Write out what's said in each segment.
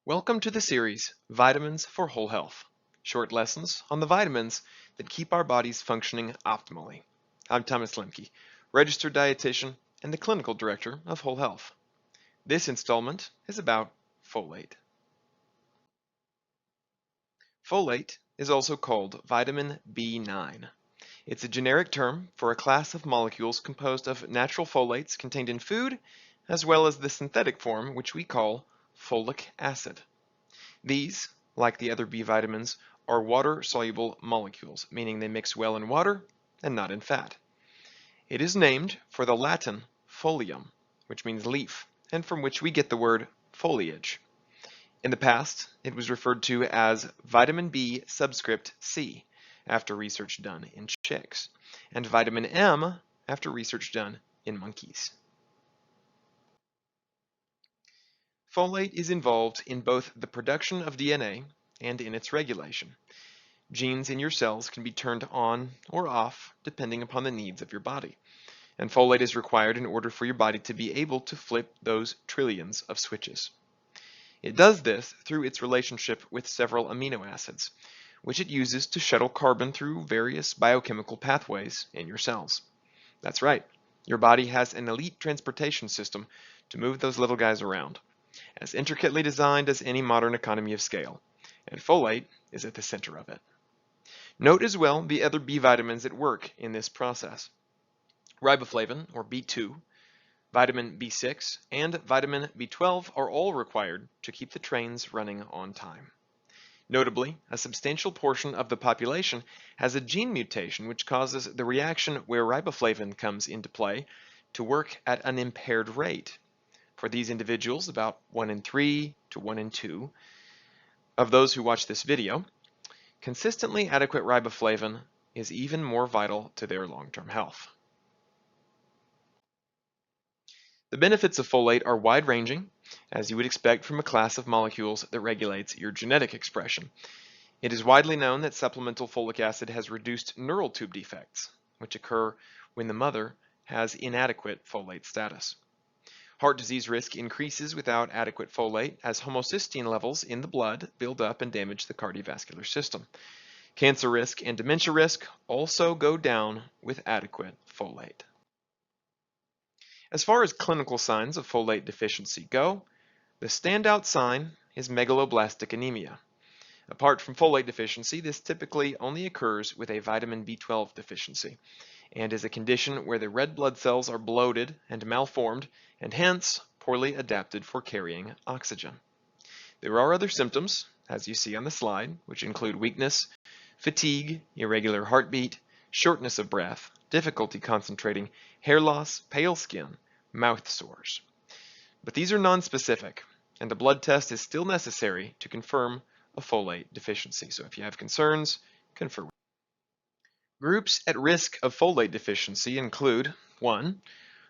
Welcome to the series, Vitamins for Whole Health. Short lessons on the vitamins that keep our bodies functioning optimally. I'm Thomas Lemke, registered dietitian and the clinical director of Whole Health. This installment is about folate. Folate is also called vitamin B9. It's a generic term for a class of molecules composed of natural folates contained in food, as well as the synthetic form, which we call folic acid. These, like the other B vitamins, are water-soluble molecules, meaning they mix well in water and not in fat. It is named for the Latin folium, which means leaf, and from which we get the word foliage. In the past, it was referred to as vitamin B subscript C, after research done in chicks, and vitamin M after research done in monkeys. Folate is involved in both the production of DNA and in its regulation. Genes in your cells can be turned on or off depending upon the needs of your body, and folate is required in order for your body to be able to flip those trillions of switches. It does this through its relationship with several amino acids, which it uses to shuttle carbon through various biochemical pathways in your cells. That's right, your body has an elite transportation system to move those little guys around, as intricately designed as any modern economy of scale, and folate is at the center of it. Note as well the other B vitamins that work in this process. Riboflavin, or B2, vitamin B6, and vitamin B12 are all required to keep the trains running on time. Notably, a substantial portion of the population has a gene mutation which causes the reaction where riboflavin comes into play to work at an impaired rate. For these individuals, about 1 in 3 to 1 in 2 of those who watch this video, consistently adequate riboflavin is even more vital to their long-term health. The benefits of folate are wide-ranging, as you would expect from a class of molecules that regulates your genetic expression. It is widely known that supplemental folic acid has reduced neural tube defects, which occur when the mother has inadequate folate status. Heart disease risk increases without adequate folate as homocysteine levels in the blood build up and damage the cardiovascular system. Cancer risk and dementia risk also go down with adequate folate. As far as clinical signs of folate deficiency go, the standout sign is megaloblastic anemia. Apart from folate deficiency, this typically only occurs with a vitamin B12 deficiency, and is a condition where the red blood cells are bloated and malformed, and hence poorly adapted for carrying oxygen. There are other symptoms, as you see on the slide, which include weakness, fatigue, irregular heartbeat, shortness of breath, difficulty concentrating, hair loss, pale skin, mouth sores. But these are nonspecific, and a blood test is still necessary to confirm a folate deficiency. So if you have concerns, confer. Groups at risk of folate deficiency include 1.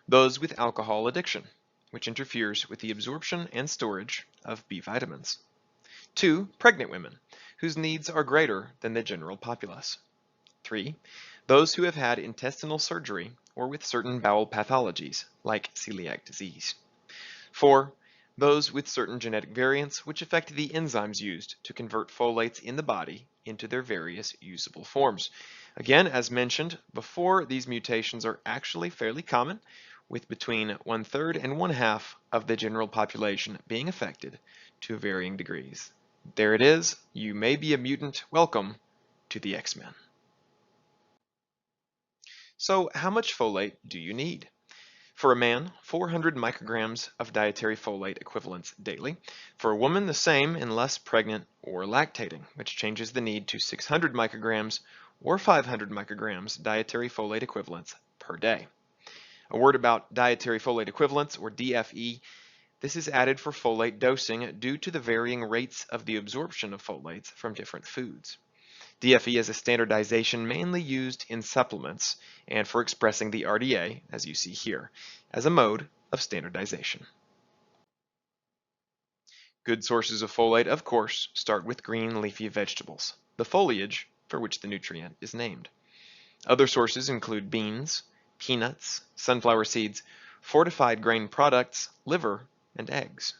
Those with alcohol addiction, which interferes with the absorption and storage of B vitamins. 2. Pregnant women, whose needs are greater than the general populace. 3. Those who have had intestinal surgery or with certain bowel pathologies, like celiac disease. 4. Those with certain genetic variants which affect the enzymes used to convert folates in the body into their various usable forms. Again, as mentioned before, these mutations are actually fairly common, with between 1/3 and 1/2 of the general population being affected to varying degrees. There it is, you may be a mutant. Welcome to the X-Men. So how much folate do you need? For a man, 400 micrograms of dietary folate equivalents daily. For a woman, the same unless pregnant or lactating, which changes the need to 600 micrograms or 500 micrograms dietary folate equivalents per day. A word about dietary folate equivalents, or DFE. This is added for folate dosing due to the varying rates of the absorption of folates from different foods. DFE is a standardization mainly used in supplements and for expressing the RDA, as you see here, as a mode of standardization. Good sources of folate, of course, start with green leafy vegetables, the foliage for which the nutrient is named. Other sources include beans, peanuts, sunflower seeds, fortified grain products, liver, and eggs.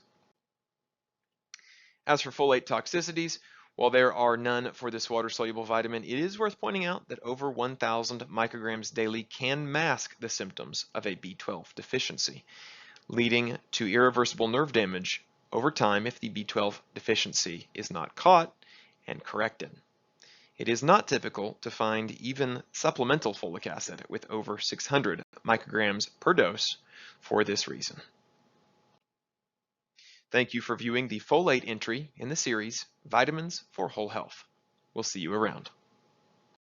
As for folate toxicities, while there are none for this water-soluble vitamin, it is worth pointing out that over 1,000 micrograms daily can mask the symptoms of a B12 deficiency, leading to irreversible nerve damage over time if the B12 deficiency is not caught and corrected. It is not typical to find even supplemental folic acid with over 600 micrograms per dose for this reason. Thank you for viewing the folate entry in the series, Vitamins for Whole Health. We'll see you around.